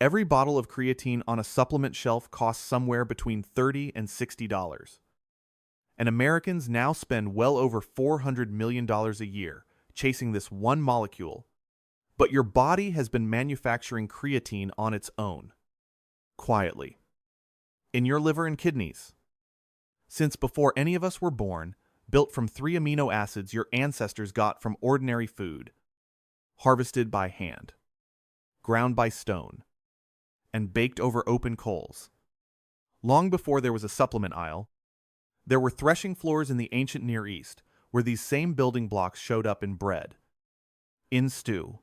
Every bottle of creatine on a supplement shelf costs somewhere between $30 and $60. And Americans now spend well over $400 million a year chasing this one molecule. But your body has been manufacturing creatine on its own, quietly, in your liver and kidneys. Since before any of us were born, built from 3 amino acids your ancestors got from ordinary food, harvested by hand, ground by stone, and baked over open coals. Long before there was a supplement aisle, there were threshing floors in the ancient Near East where these same building blocks showed up in bread, in stew,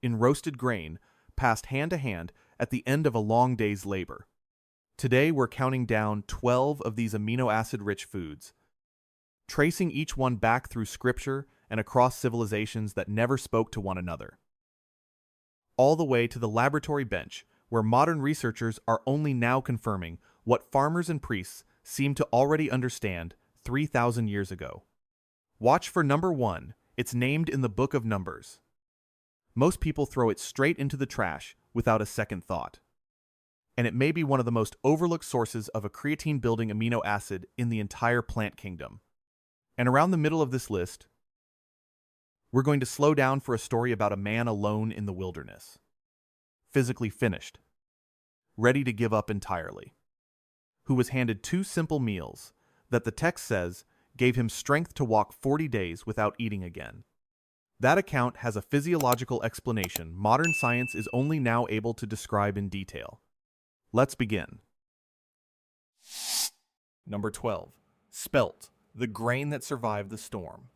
in roasted grain, passed hand to hand at the end of a long day's labor. Today we're counting down 12 of these amino acid-rich foods, tracing each one back through scripture and across civilizations that never spoke to one another, all the way to the laboratory bench where modern researchers are only now confirming what farmers and priests seemed to already understand 3,000 years ago. Watch for number 1. It's named in the Book of Numbers. Most people throw it straight into the trash without a second thought. And it may be one of the most overlooked sources of a creatine-building amino acid in the entire plant kingdom. And around the middle of this list, we're going to slow down for a story about a man alone in the wilderness, physically finished, ready to give up entirely, who was handed 2 simple meals that the text says gave him strength to walk 40 days without eating again. That account has a physiological explanation modern science is only now able to describe in detail. Let's begin. Number 12. Spelt, the grain that survived the storm.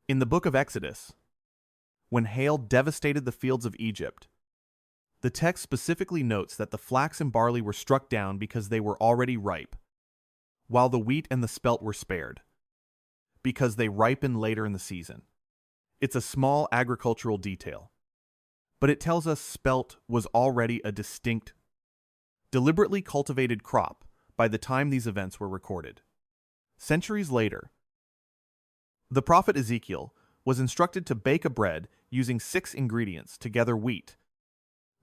In the book of Exodus, when hail devastated the fields of Egypt, the text specifically notes that the flax and barley were struck down because they were already ripe, while the wheat and the spelt were spared, because they ripen later in the season. It's a small agricultural detail, but it tells us spelt was already a distinct, deliberately cultivated crop by the time these events were recorded. Centuries later, the prophet Ezekiel was instructed to bake a bread using 6 ingredients together: wheat,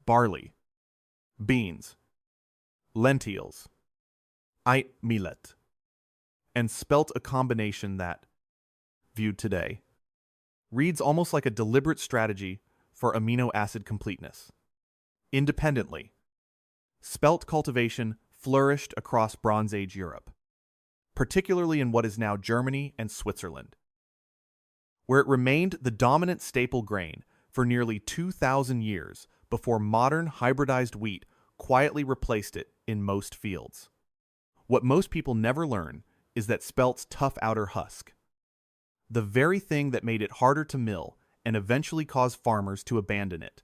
barley, beans, lentils, millet, and spelt, a combination that, viewed today, reads almost like a deliberate strategy for amino acid completeness. Independently, spelt cultivation flourished across Bronze Age Europe, particularly in what is now Germany and Switzerland, where it remained the dominant staple grain for nearly 2,000 years before modern hybridized wheat quietly replaced it in most fields. What most people never learn is that spelt's tough outer husk, the very thing that made it harder to mill and eventually caused farmers to abandon it,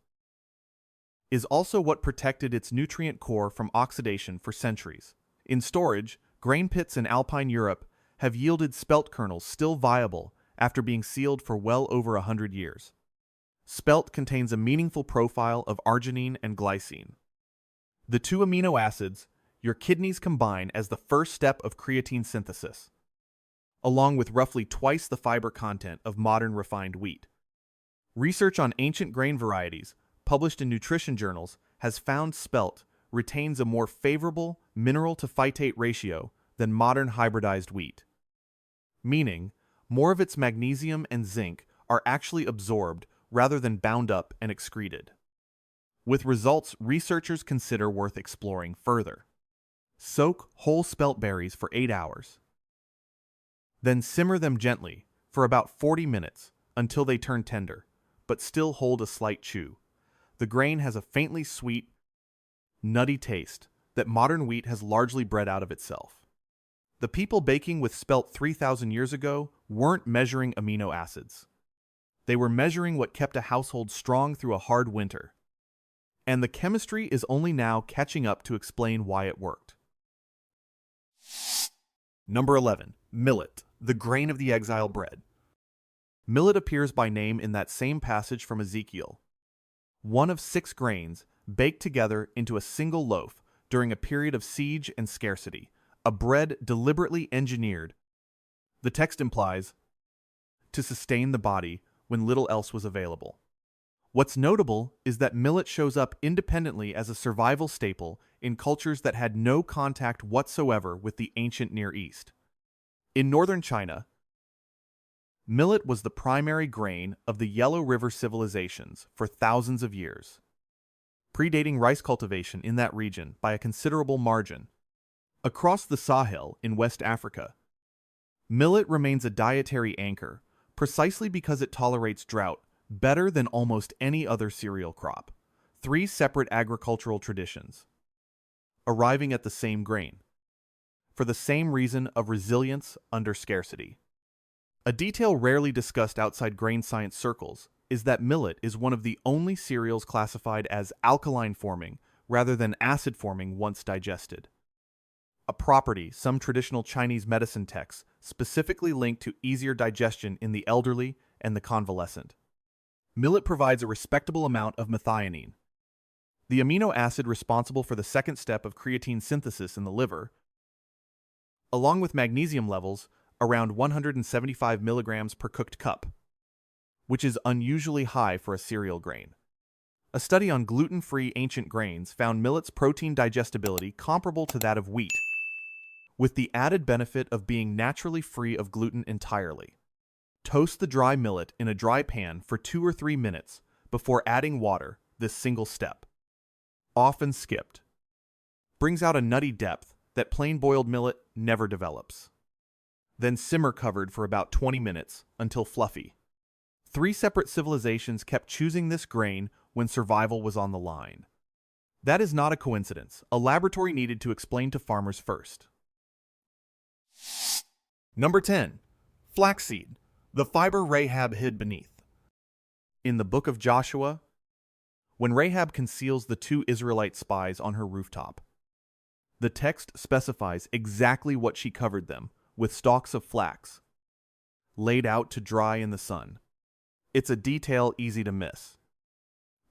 is also what protected its nutrient core from oxidation for centuries. In storage, grain pits in alpine Europe have yielded spelt kernels still viable after being sealed for well over 100 years. Spelt contains a meaningful profile of arginine and glycine, the 2 amino acids your kidneys combine as the first step of creatine synthesis, along with roughly twice the fiber content of modern refined wheat. Research on ancient grain varieties, published in nutrition journals, has found spelt retains a more favorable mineral-to-phytate ratio than modern hybridized wheat, meaning more of its magnesium and zinc are actually absorbed rather than bound up and excreted, with results researchers consider worth exploring further. Soak whole spelt berries for 8 hours. Then simmer them gently for about 40 minutes until they turn tender, but still hold a slight chew. The grain has a faintly sweet, nutty taste that modern wheat has largely bred out of itself. The people baking with spelt 3,000 years ago weren't measuring amino acids. They were measuring what kept a household strong through a hard winter. And the chemistry is only now catching up to explain why it worked. Number 11. Millet, the grain of the exile bread. Millet appears by name in that same passage from Ezekiel, one of 6 grains baked together into a single loaf during a period of siege and scarcity, a bread deliberately engineered, the text implies, to sustain the body when little else was available. What's notable is that millet shows up independently as a survival staple in cultures that had no contact whatsoever with the ancient Near East. In northern China, millet was the primary grain of the Yellow River civilizations for thousands of years, predating rice cultivation in that region by a considerable margin. Across the Sahel in West Africa, millet remains a dietary anchor precisely because it tolerates drought better than almost any other cereal crop. Three separate agricultural traditions, arriving at the same grain, for the same reason of resilience under scarcity. A detail rarely discussed outside grain science circles is that millet is one of the only cereals classified as alkaline-forming rather than acid-forming once digested, a property some traditional Chinese medicine texts specifically link to easier digestion in the elderly and the convalescent. Millet provides a respectable amount of methionine, the amino acid responsible for the second step of creatine synthesis in the liver, along with magnesium levels around 175 milligrams per cooked cup, which is unusually high for a cereal grain. A study on gluten-free ancient grains found millet's protein digestibility comparable to that of wheat, with the added benefit of being naturally free of gluten entirely. Toast the dry millet in a dry pan for 2 or 3 minutes before adding water, this single step, often skipped, brings out a nutty depth that plain boiled millet never develops. Then simmer covered for about 20 minutes until fluffy. 3 separate civilizations kept choosing this grain when survival was on the line. That is not a coincidence. A laboratory needed to explain to farmers first. Number 10. Flaxseed, the fiber Rahab hid beneath. In the book of Joshua, when Rahab conceals the 2 Israelite spies on her rooftop, the text specifies exactly what she covered them with stalks of flax, laid out to dry in the sun. It's a detail easy to miss,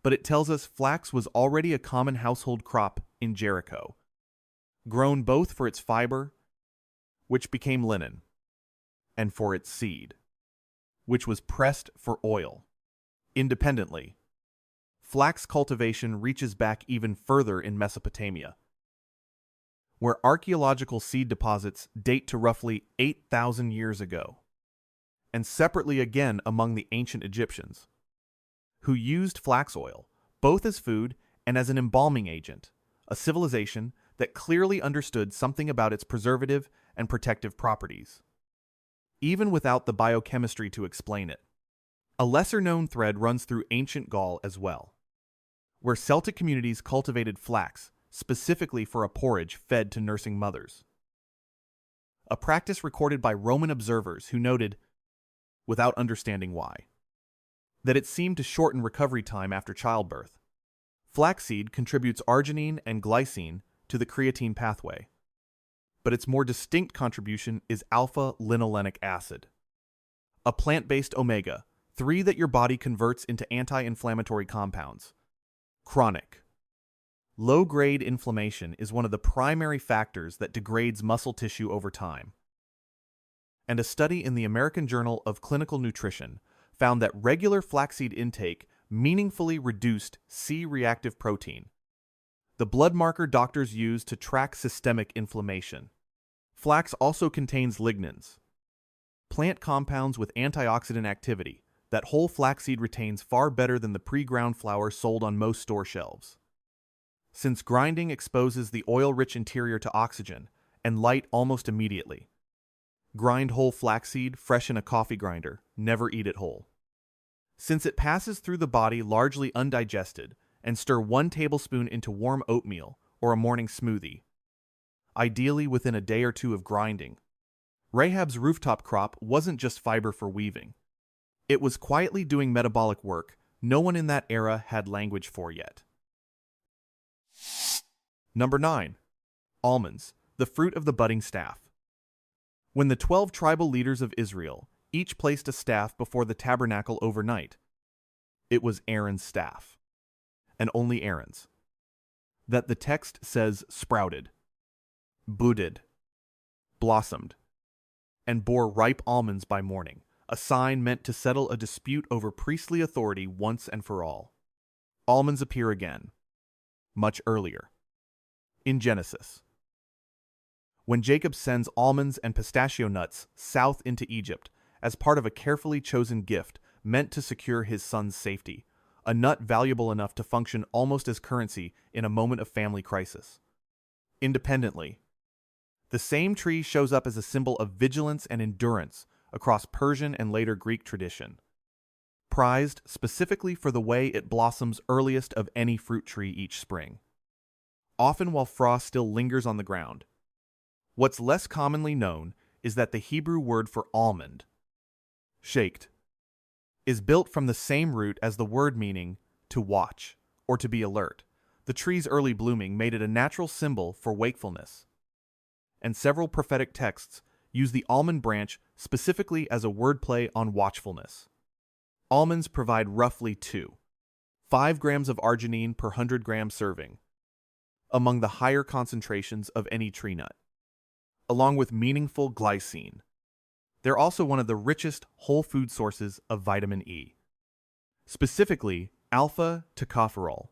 but it tells us flax was already a common household crop in Jericho, grown both for its fiber, which became linen, and for its seed, which was pressed for oil. Independently, flax cultivation reaches back even further in Mesopotamia, where archaeological seed deposits date to roughly 8,000 years ago, and separately again among the ancient Egyptians, who used flax oil both as food and as an embalming agent, a civilization that clearly understood something about its preservative and protective properties, even without the biochemistry to explain it. A lesser-known thread runs through ancient Gaul as well, where Celtic communities cultivated flax specifically for a porridge fed to nursing mothers, a practice recorded by Roman observers who noted, without understanding why, that it seemed to shorten recovery time after childbirth. Flaxseed contributes arginine and glycine to the creatine pathway, but its more distinct contribution is alpha-linolenic acid, a plant-based omega-3 that your body converts into anti-inflammatory compounds. Chronic, low-grade inflammation is one of the primary factors that degrades muscle tissue over time. And a study in the American Journal of Clinical Nutrition found that regular flaxseed intake meaningfully reduced C-reactive protein, the blood marker doctors use to track systemic inflammation. Flax also contains lignans, plant compounds with antioxidant activity that whole flaxseed retains far better than the pre-ground flour sold on most store shelves. Since grinding exposes the oil-rich interior to oxygen and light almost immediately, grind whole flaxseed fresh in a coffee grinder, never eat it whole. Since it passes through the body largely undigested, and stir 1 tablespoon into warm oatmeal or a morning smoothie, ideally within a day or 2 of grinding. Rahab's rooftop crop wasn't just fiber for weaving. It was quietly doing metabolic work no one in that era had language for yet. Number 9. Almonds, the fruit of the budding staff. When the 12 tribal leaders of Israel each placed a staff before the tabernacle overnight, it was Aaron's staff, and only Aaron's, that the text says sprouted, budded, blossomed, and bore ripe almonds by morning, a sign meant to settle a dispute over priestly authority once and for all. Almonds appear again, much earlier, in Genesis, when Jacob sends almonds and pistachio nuts south into Egypt as part of a carefully chosen gift meant to secure his son's safety, a nut valuable enough to function almost as currency in a moment of family crisis. Independently, the same tree shows up as a symbol of vigilance and endurance across Persian and later Greek tradition, prized specifically for the way it blossoms earliest of any fruit tree each spring, often while frost still lingers on the ground. What's less commonly known is that the Hebrew word for almond, shaked, is built from the same root as the word meaning to watch or to be alert. The tree's early blooming made it a natural symbol for wakefulness, and several prophetic texts use the almond branch specifically as a wordplay on watchfulness. Almonds provide roughly 5 grams of arginine per 100 gram serving, among the higher concentrations of any tree nut, along with meaningful glycine. They're also one of the richest whole food sources of vitamin E, specifically alpha-tocopherol,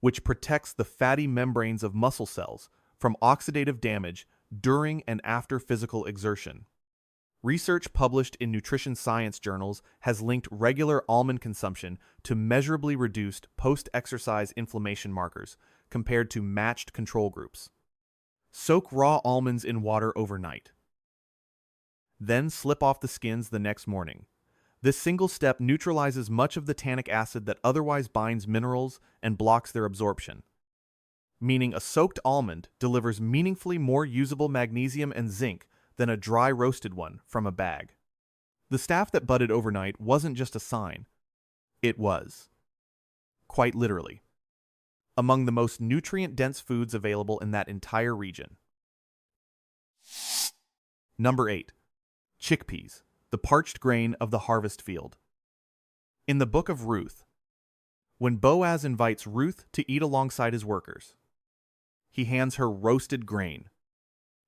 which protects the fatty membranes of muscle cells from oxidative damage during and after physical exertion. Research published in nutrition science journals has linked regular almond consumption to measurably reduced post-exercise inflammation markers compared to matched control groups. Soak raw almonds in water overnight. Then slip off the skins the next morning. This single step neutralizes much of the tannic acid that otherwise binds minerals and blocks their absorption, meaning a soaked almond delivers meaningfully more usable magnesium and zinc than a dry roasted one from a bag. The staff that budded overnight wasn't just a sign. It was, quite literally, among the most nutrient-dense foods available in that entire region. Number 8. Chickpeas, the parched grain of the harvest field. In the book of Ruth, when Boaz invites Ruth to eat alongside his workers, he hands her roasted grain,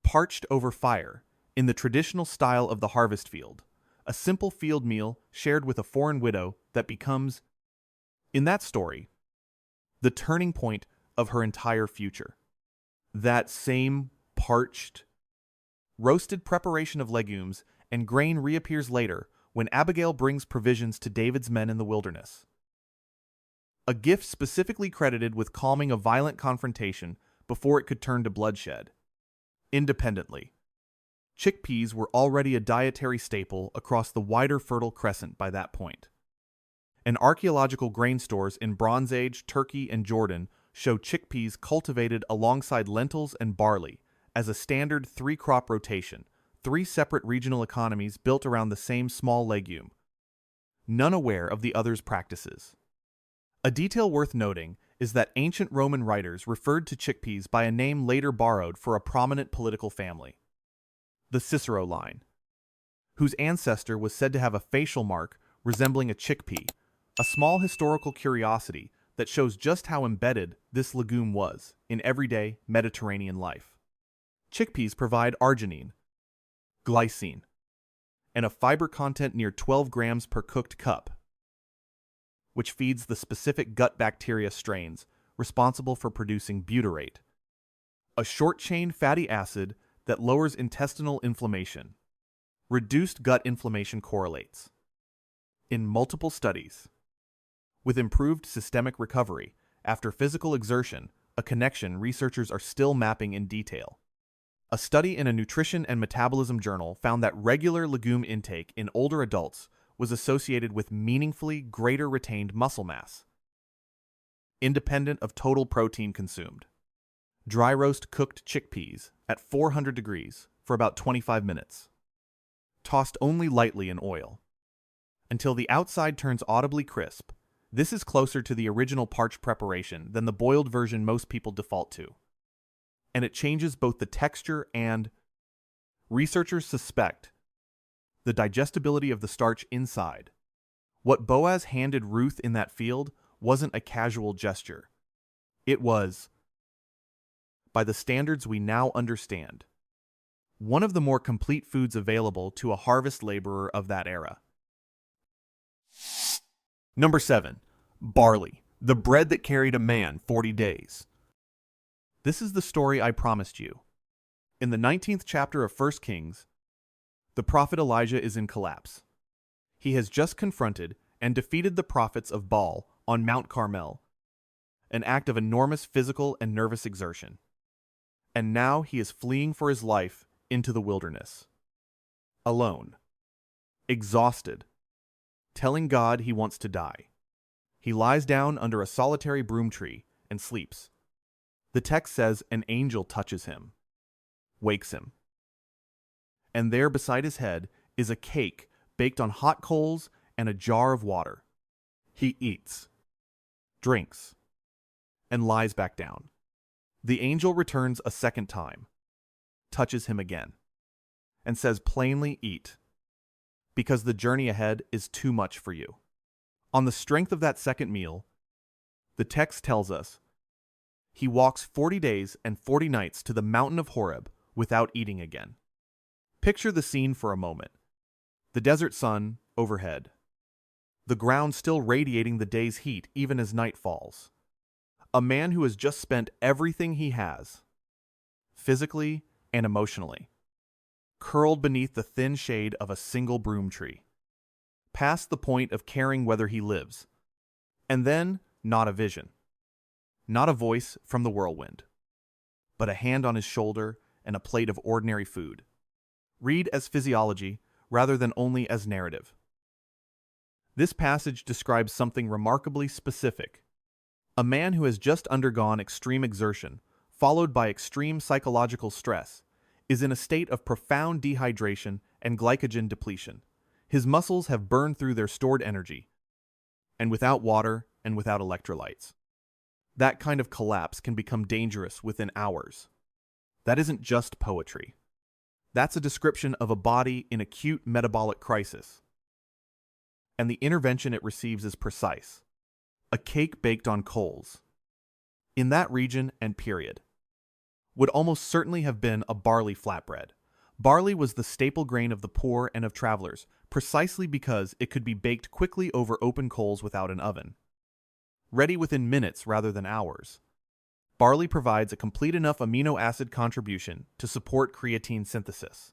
parched over fire, in the traditional style of the harvest field, a simple field meal shared with a foreign widow that becomes, in that story, the turning point of her entire future. That same parched, roasted preparation of legumes and grain reappears later when Abigail brings provisions to David's men in the wilderness. A gift specifically credited with calming a violent confrontation before it could turn to bloodshed. Independently, chickpeas were already a dietary staple across the wider Fertile Crescent by that point. And archaeological grain stores in Bronze Age Turkey and Jordan show chickpeas cultivated alongside lentils and barley as a standard 3-crop rotation, 3 separate regional economies built around the same small legume, none aware of the other's practices. A detail worth noting is that ancient Roman writers referred to chickpeas by a name later borrowed for a prominent political family, the Cicero line, whose ancestor was said to have a facial mark resembling a chickpea, a small historical curiosity that shows just how embedded this legume was in everyday Mediterranean life. Chickpeas provide arginine, glycine, and a fiber content near 12 grams per cooked cup, which feeds the specific gut bacteria strains responsible for producing butyrate, a short-chain fatty acid that lowers intestinal inflammation. Reduced gut inflammation correlates, in multiple studies, with improved systemic recovery after physical exertion, a connection researchers are still mapping in detail. A study in a nutrition and metabolism journal found that regular legume intake in older adults was associated with meaningfully greater retained muscle mass, independent of total protein consumed. Dry roast cooked chickpeas at 400 degrees for about 25 minutes. Tossed only lightly in oil, until the outside turns audibly crisp. This is closer to the original parched preparation than the boiled version most people default to, and it changes both the texture and, researchers suspect, the digestibility of the starch inside. What Boaz handed Ruth in that field wasn't a casual gesture. It was, by the standards we now understand, one of the more complete foods available to a harvest laborer of that era. Number 7. Barley, the bread that carried a man 40 days. This is the story I promised you. In the 19th chapter of 1 Kings, the prophet Elijah is in collapse. He has just confronted and defeated the prophets of Baal on Mount Carmel, an act of enormous physical and nervous exertion. And now he is fleeing for his life into the wilderness. Alone. Exhausted. Telling God he wants to die. He lies down under a solitary broom tree and sleeps. The text says an angel touches him, wakes him. And there beside his head is a cake baked on hot coals and a jar of water. He eats, drinks, and lies back down. The angel returns a second time, touches him again, and says plainly, "Eat, because the journey ahead is too much for you." On the strength of that second meal, the text tells us, he walks 40 days and 40 nights to the mountain of Horeb without eating again. Picture the scene for a moment. The desert sun overhead. The ground still radiating the day's heat even as night falls. A man who has just spent everything he has, physically and emotionally, curled beneath the thin shade of a single broom tree, past the point of caring whether he lives. And then, not a vision. Not a voice from the whirlwind, but a hand on his shoulder and a plate of ordinary food. Read as physiology rather than only as narrative. This passage describes something remarkably specific. A man who has just undergone extreme exertion, followed by extreme psychological stress, is in a state of profound dehydration and glycogen depletion. His muscles have burned through their stored energy, and without water and without electrolytes. That kind of collapse can become dangerous within hours. That isn't just poetry. That's a description of a body in acute metabolic crisis. And the intervention it receives is precise. A cake baked on coals. In that region and period, would almost certainly have been a barley flatbread. Barley was the staple grain of the poor and of travelers, precisely because it could be baked quickly over open coals without an oven. Ready within minutes rather than hours. Barley provides a complete enough amino acid contribution to support creatine synthesis,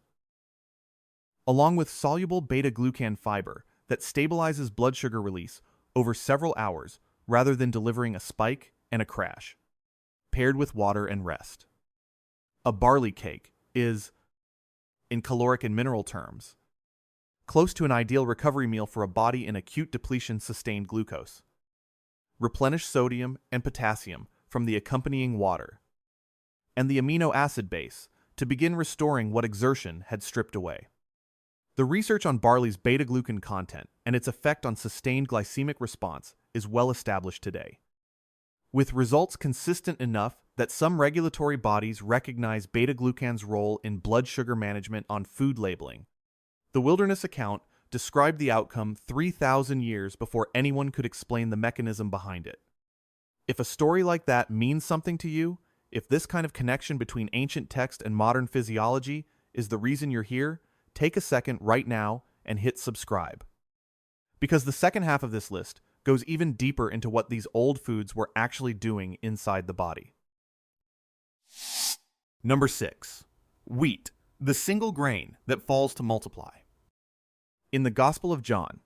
along with soluble beta-glucan fiber that stabilizes blood sugar release over several hours rather than delivering a spike and a crash, paired with water and rest. A barley cake is, in caloric and mineral terms, close to an ideal recovery meal for a body in acute depletion-sustained glucose. Replenish sodium and potassium from the accompanying water, and the amino acid base to begin restoring what exertion had stripped away. The research on barley's beta-glucan content and its effect on sustained glycemic response is well established today, with results consistent enough that some regulatory bodies recognize beta-glucan's role in blood sugar management on food labeling. The Wilderness account described the outcome 3,000 years before anyone could explain the mechanism behind it. If a story like that means something to you, if this kind of connection between ancient text and modern physiology is the reason you're here, take a second right now and hit subscribe. Because the second half of this list goes even deeper into what these old foods were actually doing inside the body. Number 6. Wheat, the single grain that falls to multiply. In the Gospel of John,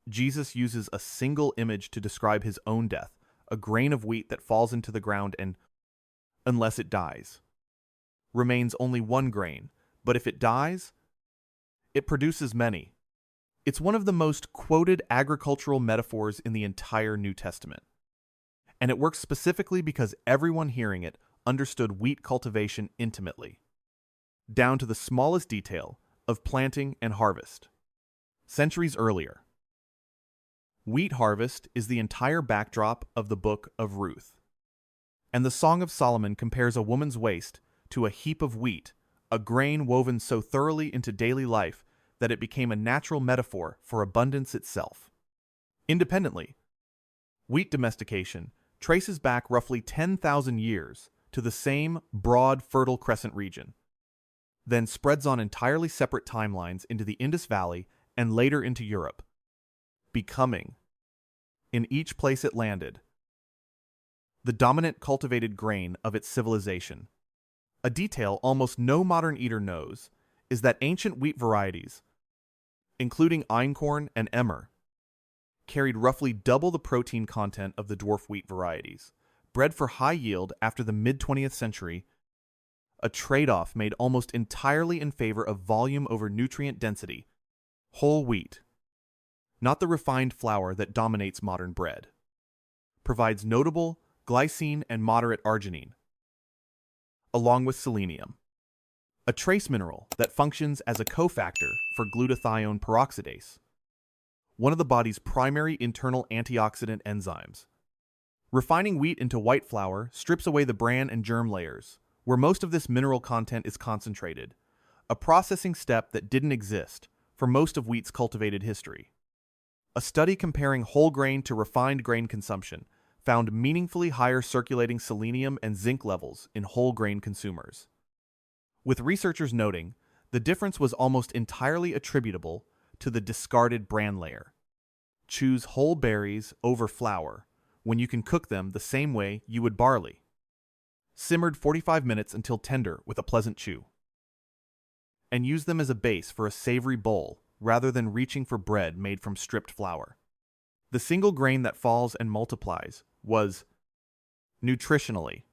Jesus uses a single image to describe his own death, a grain of wheat that falls into the ground and, unless it dies, remains only one grain, but if it dies, it produces many. It's one of the most quoted agricultural metaphors in the entire New Testament. And it works specifically because everyone hearing it understood wheat cultivation intimately, down to the smallest detail of planting and harvest. Centuries earlier, wheat harvest is the entire backdrop of the book of Ruth. And the Song of Solomon compares a woman's waist to a heap of wheat, a grain woven so thoroughly into daily life that it became a natural metaphor for abundance itself. Independently, wheat domestication traces back roughly 10,000 years to the same broad, fertile crescent region. then spreads on entirely separate timelines into the Indus Valley and later into Europe, becoming, in each place it landed, the dominant cultivated grain of its civilization. A detail almost no modern eater knows is that ancient wheat varieties, including einkorn and emmer, carried roughly double the protein content of the dwarf wheat varieties, bred for high yield after the mid-20th century, a trade-off made almost entirely in favor of volume over nutrient density. Whole wheat, not the refined flour that dominates modern bread, provides notable glycine and moderate arginine, along with selenium, a trace mineral that functions as a cofactor for glutathione peroxidase, one of the body's primary internal antioxidant enzymes. Refining wheat into white flour strips away the bran and germ layers, where most of this mineral content is concentrated, a processing step that didn't exist for most of wheat's cultivated history. A study comparing whole grain to refined grain consumption found meaningfully higher circulating selenium and zinc levels in whole grain consumers, with researchers noting the difference was almost entirely attributable to the discarded bran layer. Choose whole berries over flour when you can cook them the same way you would barley. Simmered 45 minutes until tender with a pleasant chew. And use them as a base for a savory bowl rather than reaching for bread made from stripped flour. The single grain that falls and multiplies was, nutritionally,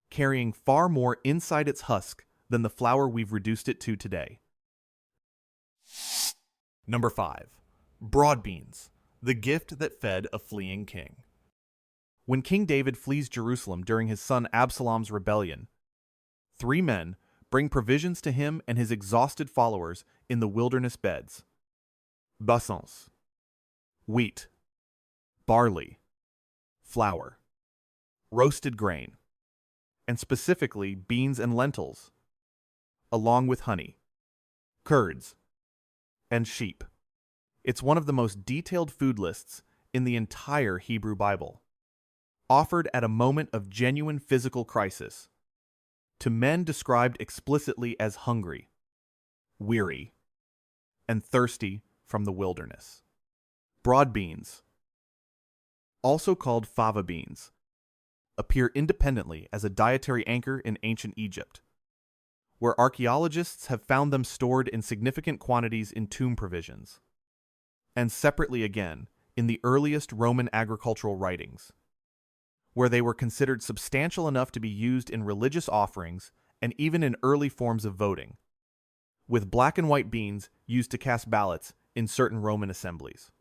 carrying far more inside its husk than the flour we've reduced it to today. Number 5. Broad beans, the gift that fed a fleeing king. When King David flees Jerusalem during his son Absalom's rebellion, 3 men bring provisions to him and his exhausted followers in the wilderness beds. Bassins, wheat, barley, flour, roasted grain, and specifically beans and lentils, along with honey, curds, and sheep. It's one of the most detailed food lists in the entire Hebrew Bible, offered at a moment of genuine physical crisis, to men described explicitly as hungry, weary, and thirsty from the wilderness. Broad beans, also called fava beans, appear independently as a dietary anchor in ancient Egypt, where archaeologists have found them stored in significant quantities in tomb provisions, and separately again in the earliest Roman agricultural writings, where they were considered substantial enough to be used in religious offerings and even in early forms of voting, with black and white beans used to cast ballots in certain Roman assemblies.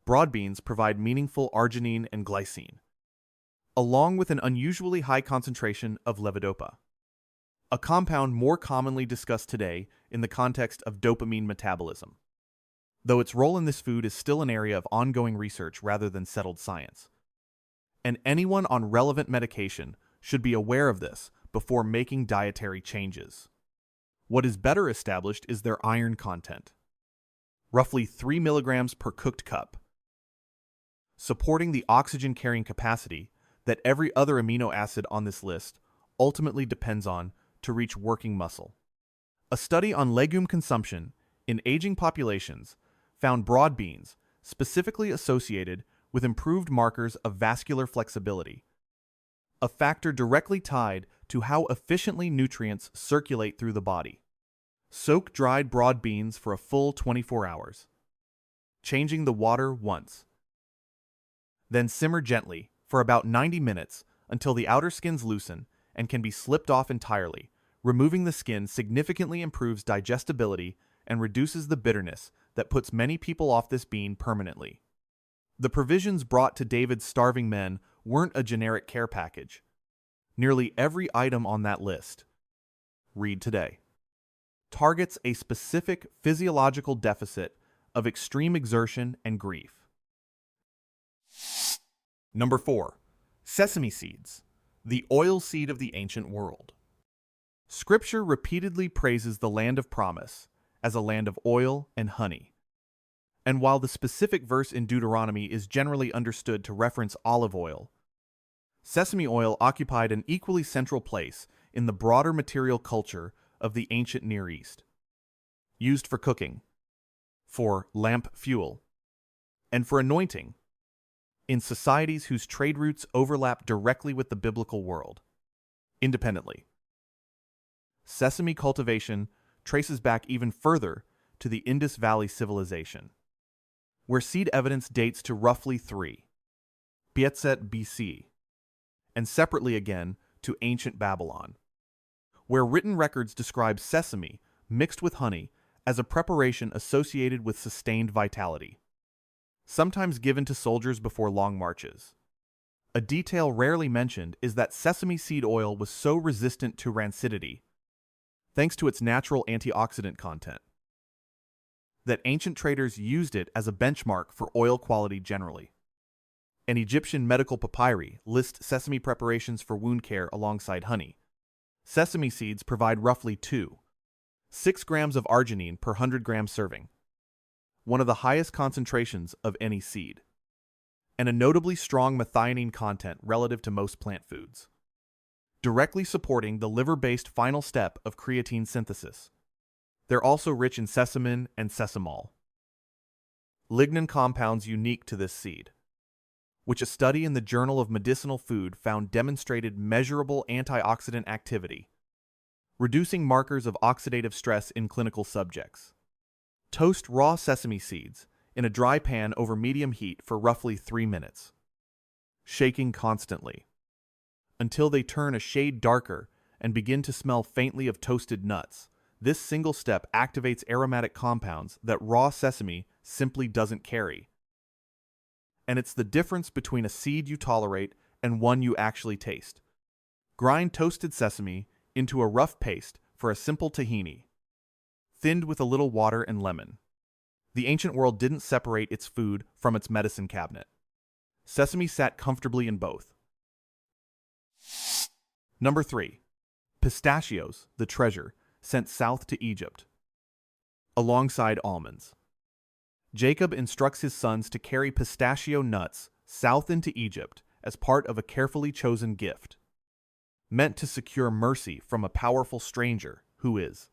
Broad beans provide meaningful arginine and glycine, along with an unusually high concentration of levodopa, a compound more commonly discussed today in the context of dopamine metabolism, though its role in this food is still an area of ongoing research rather than settled science. And anyone on relevant medication should be aware of this before making dietary changes. What is better established is their iron content, roughly 3 milligrams per cooked cup, supporting the oxygen-carrying capacity that every other amino acid on this list ultimately depends on to reach working muscle. A study on legume consumption in aging populations found broad beans specifically associated with improved markers of vascular flexibility, a factor directly tied to how efficiently nutrients circulate through the body. Soak dried broad beans for a full 24 hours, changing the water once. Then simmer gently for about 90 minutes until the outer skins loosen and can be slipped off entirely. Removing the skin significantly improves digestibility and reduces the bitterness that puts many people off this bean permanently. The provisions brought to David's starving men weren't a generic care package. Nearly every item on that list, read today, targets a specific physiological deficit of extreme exertion and grief. Number 4. Sesame seeds, the oil seed of the ancient world. Scripture repeatedly praises the land of promise as a land of oil and honey. And while the specific verse in Deuteronomy is generally understood to reference olive oil, sesame oil occupied an equally central place in the broader material culture of the ancient Near East, used for cooking, for lamp fuel, and for anointing, in societies whose trade routes overlap directly with the biblical world. Independently, sesame cultivation traces back even further to the Indus Valley civilization, where seed evidence dates to roughly 3,000 BC, and separately again to ancient Babylon, where written records describe sesame mixed with honey as a preparation associated with sustained vitality, sometimes given to soldiers before long marches. A detail rarely mentioned is that sesame seed oil was so resistant to rancidity, thanks to its natural antioxidant content, that ancient traders used it as a benchmark for oil quality generally. An Egyptian medical papyri lists sesame preparations for wound care alongside honey. Sesame seeds provide roughly 6 grams of arginine per 100 gram serving, one of the highest concentrations of any seed, and a notably strong methionine content relative to most plant foods, directly supporting the liver-based final step of creatine synthesis. They're also rich in sesamin and sesamol, lignin compounds unique to this seed, which a study in the Journal of Medicinal Food found demonstrated measurable antioxidant activity, reducing markers of oxidative stress in clinical subjects. Toast raw sesame seeds in a dry pan over medium heat for roughly 3 minutes, shaking constantly, until they turn a shade darker and begin to smell faintly of toasted nuts. This single step activates aromatic compounds that raw sesame simply doesn't carry. And it's the difference between a seed you tolerate and one you actually taste. Grind toasted sesame into a rough paste for a simple tahini, thinned with a little water and lemon. The ancient world didn't separate its food from its medicine cabinet. Sesame sat comfortably in both. Number 3. Pistachios, the treasure, sent south to Egypt, alongside almonds. Jacob instructs his sons to carry pistachio nuts south into Egypt as part of a carefully chosen gift, meant to secure mercy from a powerful stranger who is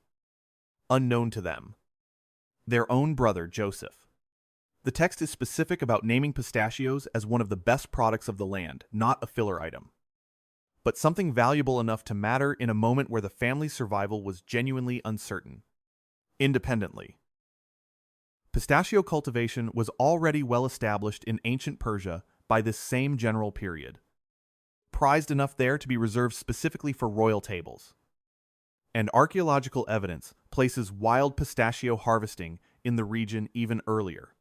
unknown to them, their own brother Joseph. The text is specific about naming pistachios as one of the best products of the land, not a filler item, but something valuable enough to matter in a moment where the family's survival was genuinely uncertain. Independently, pistachio cultivation was already well established in ancient Persia by this same general period, prized enough there to be reserved specifically for royal tables. And archaeological evidence places wild pistachio harvesting in the region even earlier,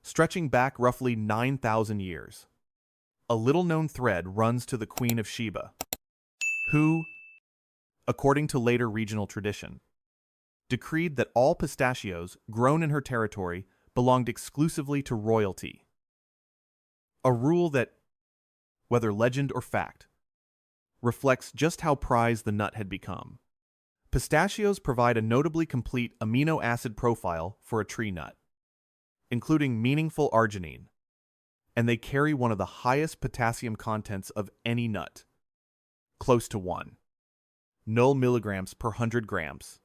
stretching back roughly 9,000 years. A little-known thread runs to the Queen of Sheba, who, according to later regional tradition, decreed that all pistachios grown in her territory belonged exclusively to royalty. A rule that, whether legend or fact, reflects just how prized the nut had become. Pistachios provide a notably complete amino acid profile for a tree nut, including meaningful arginine, and they carry one of the highest potassium contents of any nut, close to 1.0 milligrams per 100 grams.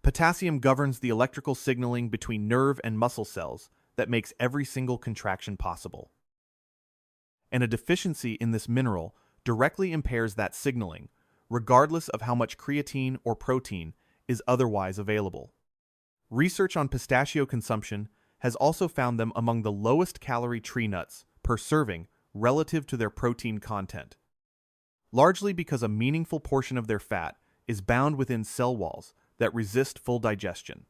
Potassium governs the electrical signaling between nerve and muscle cells that makes every single contraction possible. And a deficiency in this mineral directly impairs that signaling, regardless of how much creatine or protein is otherwise available. Research on pistachio consumption has also found them among the lowest calorie tree nuts per serving relative to their protein content, largely because a meaningful portion of their fat is bound within cell walls that resist full digestion.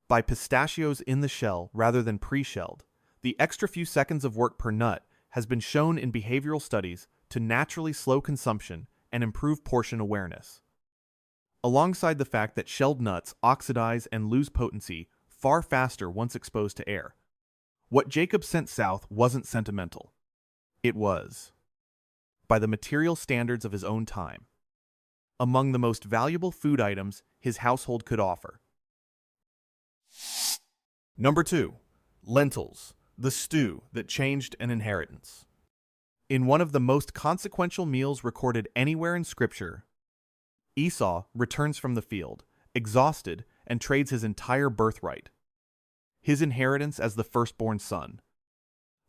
By pistachios in the shell rather than pre-shelled, the extra few seconds of work per nut has been shown in behavioral studies to naturally slow consumption and improve portion awareness, alongside the fact that shelled nuts oxidize and lose potency far faster once exposed to air. What Jacob sent south wasn't sentimental. It was, by the material standards of his own time, among the most valuable food items his household could offer. Number 2. Lentils, the stew that changed an inheritance. In one of the most consequential meals recorded anywhere in Scripture, Esau returns from the field, exhausted, and trades his entire birthright, his inheritance as the firstborn son,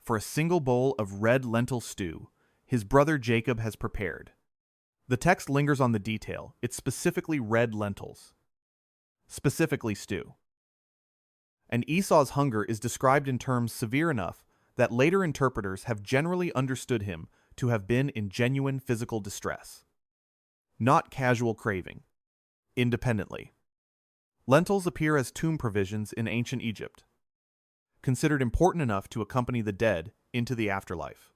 for a single bowl of red lentil stew his brother Jacob has prepared. The text lingers on the detail. It's specifically red lentils, specifically stew. And Esau's hunger is described in terms severe enough that later interpreters have generally understood him to have been in genuine physical distress, not casual craving. Independently, lentils appear as tomb provisions in ancient Egypt, considered important enough to accompany the dead into the afterlife,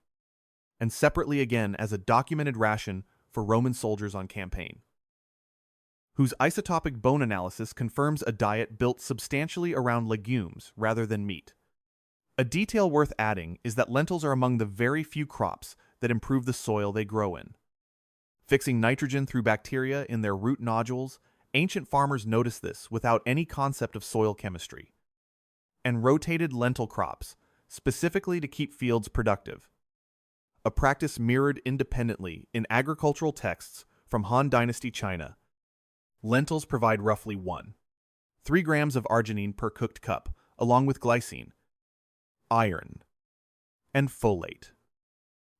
and separately again as a documented ration for Roman soldiers on campaign, whose isotopic bone analysis confirms a diet built substantially around legumes rather than meat. A detail worth adding is that lentils are among the very few crops that improve the soil they grow in. Fixing nitrogen through bacteria in their root nodules, ancient farmers noticed this without any concept of soil chemistry, and rotated lentil crops, specifically to keep fields productive, a practice mirrored independently in agricultural texts from Han Dynasty China. Lentils provide roughly 3 grams of arginine per cooked cup, along with glycine, iron, and folate,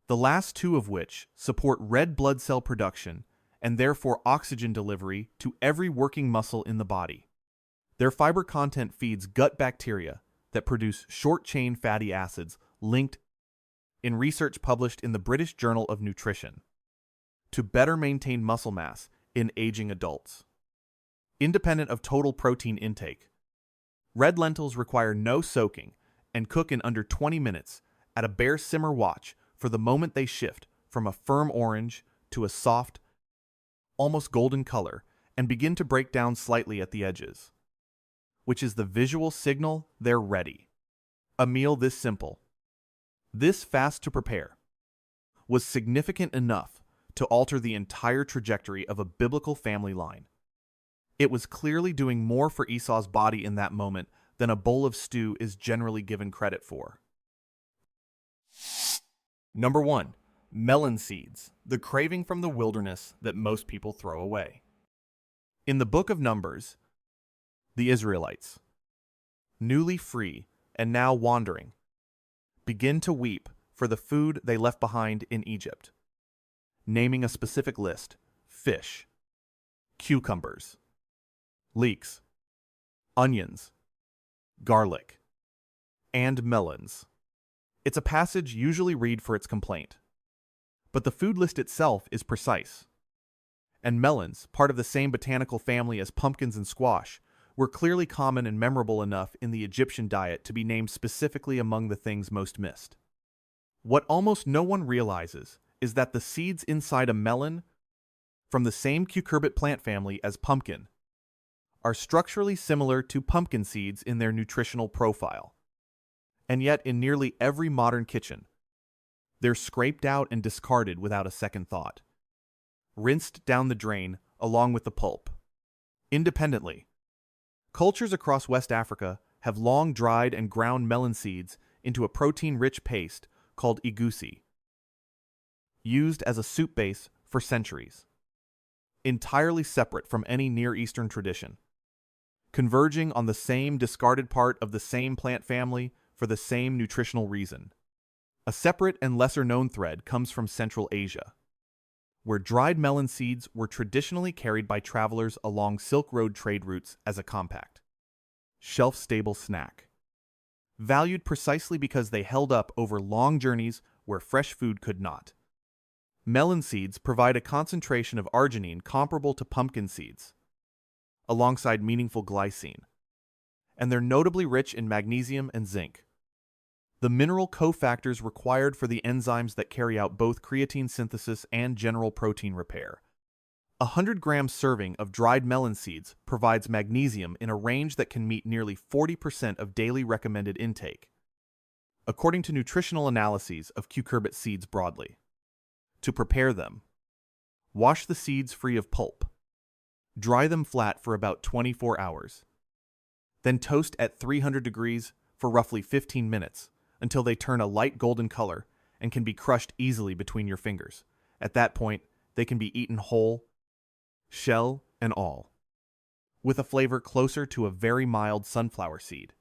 the last two of which support red blood cell production and therefore oxygen delivery to every working muscle in the body. Their fiber content feeds gut bacteria that produce short-chain fatty acids linked, in research published in the British Journal of Nutrition, to better maintain muscle mass in aging adults. Independent of total protein intake, red lentils require no soaking and cook in under 20 minutes at a bare simmer watch for the moment they shift from a firm orange to a soft, almost golden color and begin to break down slightly at the edges, which is the visual signal they're ready. A meal this simple, this fast to prepare, was significant enough to alter the entire trajectory of a biblical family line. It was clearly doing more for Esau's body in that moment than a bowl of stew is generally given credit for. Number 1. Melon seeds, the craving from the wilderness that most people throw away. In the book of Numbers, the Israelites, newly free and now wandering, begin to weep for the food they left behind in Egypt, naming a specific list: fish, cucumbers, leeks, onions, garlic, and melons. It's a passage usually read for its complaint, but the food list itself is precise. And melons, part of the same botanical family as pumpkins and squash, were clearly common and memorable enough in the Egyptian diet to be named specifically among the things most missed. What almost no one realizes is that the seeds inside a melon, from the same cucurbit plant family as pumpkin, are structurally similar to pumpkin seeds in their nutritional profile. And yet, in nearly every modern kitchen, they're scraped out and discarded without a second thought, rinsed down the drain along with the pulp. Independently, cultures across West Africa have long dried and ground melon seeds into a protein-rich paste called egusi, used as a soup base for centuries, entirely separate from any Near Eastern tradition, converging on the same discarded part of the same plant family for the same nutritional reason. A separate and lesser-known thread comes from Central Asia, where dried melon seeds were traditionally carried by travelers along Silk Road trade routes as a compact, shelf-stable snack, valued precisely because they held up over long journeys where fresh food could not. Melon seeds provide a concentration of arginine comparable to pumpkin seeds, alongside meaningful glycine, and they're notably rich in magnesium and zinc, the mineral cofactors required for the enzymes that carry out both creatine synthesis and general protein repair. A 100-gram serving of dried melon seeds provides magnesium in a range that can meet nearly 40% of daily recommended intake, according to nutritional analyses of cucurbit seeds broadly. To prepare them, wash the seeds free of pulp. Dry them flat for about 24 hours. Then toast at 300 degrees for roughly 15 minutes until they turn a light golden color and can be crushed easily between your fingers. At that point, they can be eaten whole, shell and all, with a flavor closer to a very mild sunflower seed.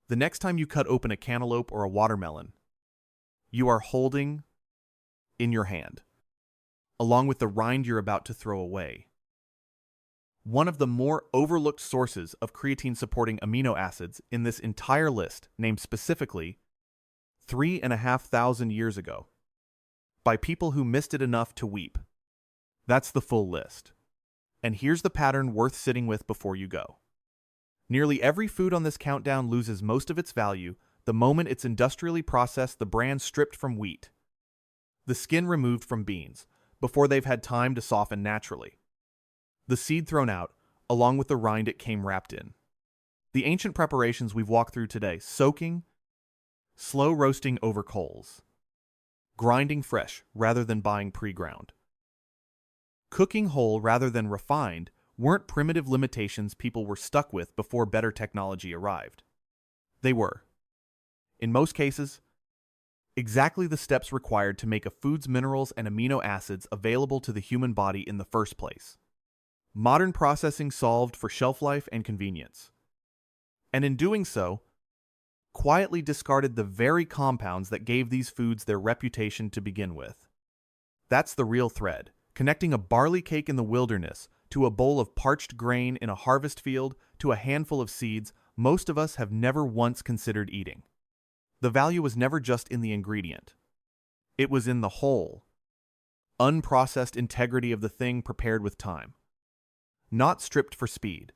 The next time you cut open a cantaloupe or a watermelon, you are holding in your hand, along with the rind you're about to throw away, one of the more overlooked sources of creatine-supporting amino acids in this entire list, named specifically 3,500 years ago, by people who missed it enough to weep. That's the full list. And here's the pattern worth sitting with before you go. Nearly every food on this countdown loses most of its value the moment it's industrially processed, the bran stripped from wheat, the skin removed from beans, before they've had time to soften naturally, the seed thrown out, along with the rind it came wrapped in. The ancient preparations we've walked through today, soaking, slow roasting over coals, grinding fresh rather than buying pre-ground, cooking whole rather than refined, weren't primitive limitations people were stuck with before better technology arrived. They were, in most cases, exactly the steps required to make a food's minerals and amino acids available to the human body in the first place. Modern processing solved for shelf life and convenience, and in doing so, quietly discarded the very compounds that gave these foods their reputation to begin with. That's the real thread, connecting a barley cake in the wilderness to a bowl of parched grain in a harvest field to a handful of seeds most of us have never once considered eating. The value was never just in the ingredient. It was in the whole, unprocessed integrity of the thing prepared with time, not stripped for speed.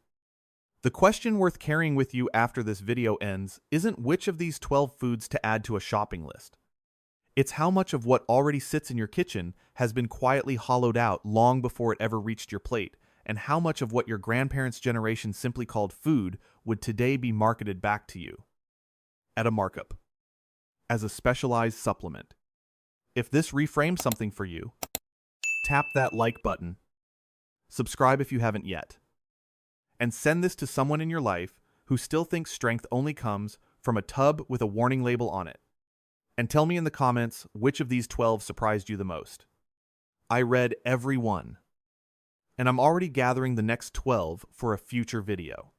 The question worth carrying with you after this video ends isn't which of these 12 foods to add to a shopping list. It's how much of what already sits in your kitchen has been quietly hollowed out long before it ever reached your plate, and how much of what your grandparents' generation simply called food would today be marketed back to you at a markup, as a specialized supplement. If this reframes something for you, tap that like button, subscribe if you haven't yet, and send this to someone in your life who still thinks strength only comes from a tub with a warning label on it. And tell me in the comments which of these 12 surprised you the most. I read every one, and I'm already gathering the next 12 for a future video.